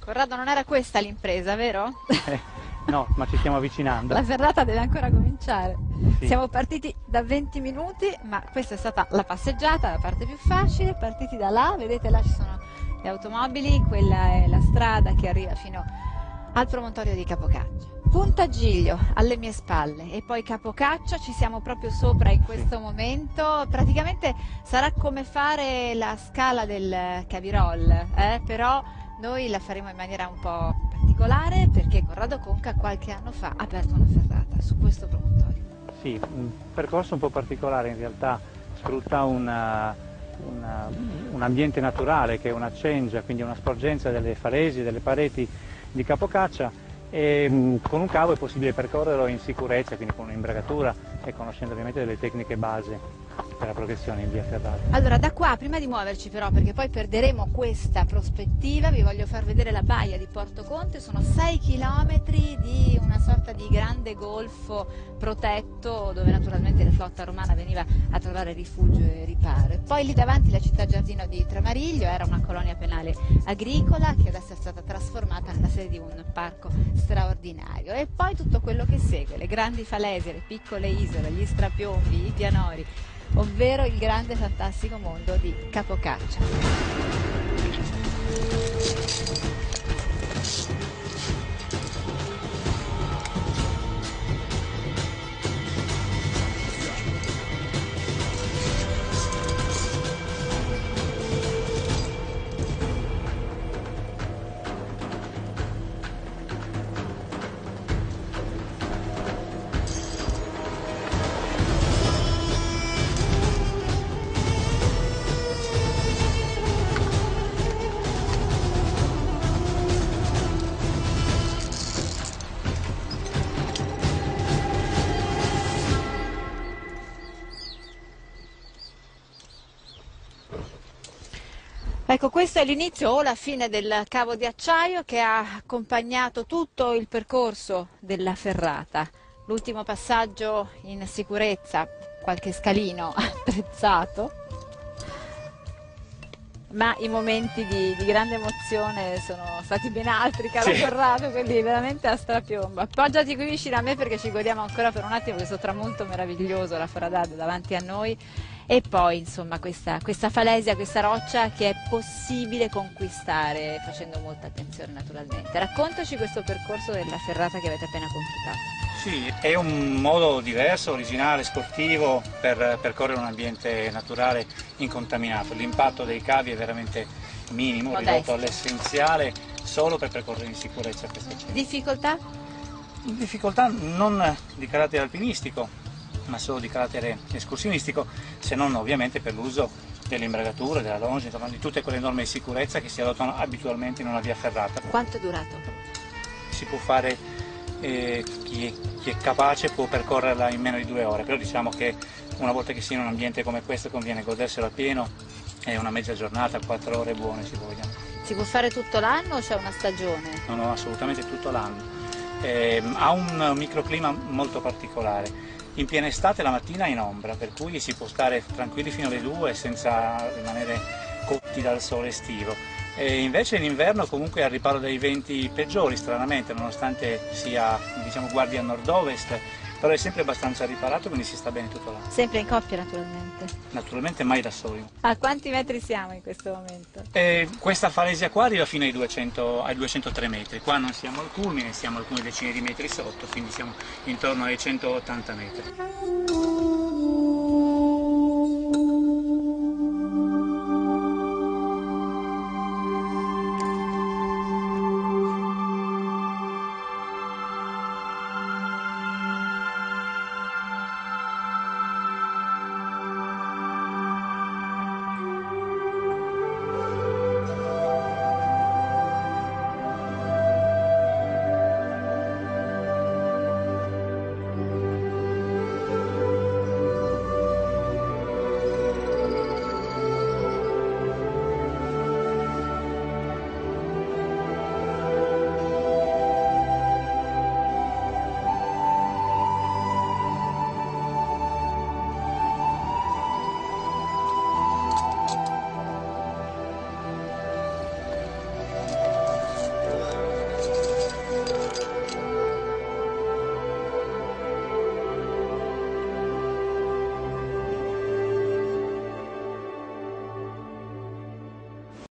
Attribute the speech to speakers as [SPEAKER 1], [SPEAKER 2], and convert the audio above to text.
[SPEAKER 1] Corrado, non era questa l'impresa, vero?
[SPEAKER 2] No, ma ci stiamo avvicinando.
[SPEAKER 1] La ferrata deve ancora cominciare.
[SPEAKER 2] Sì.
[SPEAKER 1] Siamo partiti da 20 minuti, ma questa è stata la passeggiata, la parte più facile. Partiti da là, vedete là ci sono le automobili, quella è la strada che arriva fino al promontorio di Capocaccia. Punta Giglio alle mie spalle e poi Capocaccia, ci siamo proprio sopra in questo momento. Praticamente sarà come fare la scala del Cavirol, però noi la faremo in maniera un po' particolare perché Corrado Conca qualche anno fa ha aperto una ferrata su questo promontorio.
[SPEAKER 2] Sì, un percorso un po' particolare, in realtà sfrutta un ambiente naturale che è una cengia, quindi una sporgenza delle falesi, delle pareti di Capocaccia, e con un cavo è possibile percorrerlo in sicurezza, quindi con un'imbragatura e conoscendo ovviamente delle tecniche base per la progressione in via ferrata.
[SPEAKER 1] Allora, da qua, prima di muoverci però, perché poi perderemo questa prospettiva, vi voglio far vedere la baia di Porto Conte. Sono 6 chilometri di una sorta di grande golfo protetto dove naturalmente la flotta romana veniva a trovare rifugio e riparo. E poi lì davanti la città giardino di Tramariglio, era una colonia penale agricola che adesso è stata trasformata nella sede di un parco straordinario. E poi tutto quello che segue, le grandi falesi, le piccole isole, gli strapiombi, i pianori, ovvero il grande fantastico mondo di Capocaccia. Ecco, questo è l'inizio o la fine del cavo di acciaio che ha accompagnato tutto il percorso della ferrata. L'ultimo passaggio in sicurezza, qualche scalino attrezzato, ma i momenti di grande emozione sono stati ben altri, caro Corrado, quindi veramente a strapiombo. Appoggiati qui vicino a me perché ci godiamo ancora per un attimo questo tramonto meraviglioso, la Foradada davanti a noi. E poi insomma questa falesia, questa roccia che è possibile conquistare facendo molta attenzione naturalmente. Raccontaci questo percorso della ferrata che avete appena completato.
[SPEAKER 2] Sì, è un modo diverso, originale, sportivo per percorrere un ambiente naturale incontaminato. L'impatto dei cavi è veramente minimo, ridotto all'essenziale, solo per percorrere in sicurezza questa cena.
[SPEAKER 1] Difficoltà?
[SPEAKER 2] Difficoltà non di carattere alpinistico, ma solo di carattere escursionistico, se non ovviamente per l'uso dell'imbragatura, della longe, insomma, di tutte quelle norme di sicurezza che si adottano abitualmente in una via ferrata.
[SPEAKER 1] Quanto è durato?
[SPEAKER 2] Si può fare, chi è capace può percorrerla in meno di 2 ore, però diciamo che una volta che si è in un ambiente come questo conviene goderselo a pieno, è una mezza giornata, 4 ore buone si vogliono.
[SPEAKER 1] Si può fare tutto l'anno o c'è una stagione?
[SPEAKER 2] No, assolutamente tutto l'anno. Ha un microclima molto particolare. In piena estate la mattina è in ombra, per cui si può stare tranquilli fino alle 2 senza rimanere cotti dal sole estivo. E invece in inverno comunque al riparo dai venti peggiori, stranamente, nonostante sia, diciamo, guardi a nord-ovest, però è sempre abbastanza riparato, quindi si sta bene tutto l'anno.
[SPEAKER 1] Sempre in coppia naturalmente.
[SPEAKER 2] Naturalmente mai da soli.
[SPEAKER 1] A quanti metri siamo in questo momento?
[SPEAKER 2] Questa falesia qua arriva fino ai 203 metri, qua non siamo al culmine, siamo alcune decine di metri sotto, quindi siamo intorno ai 180 metri.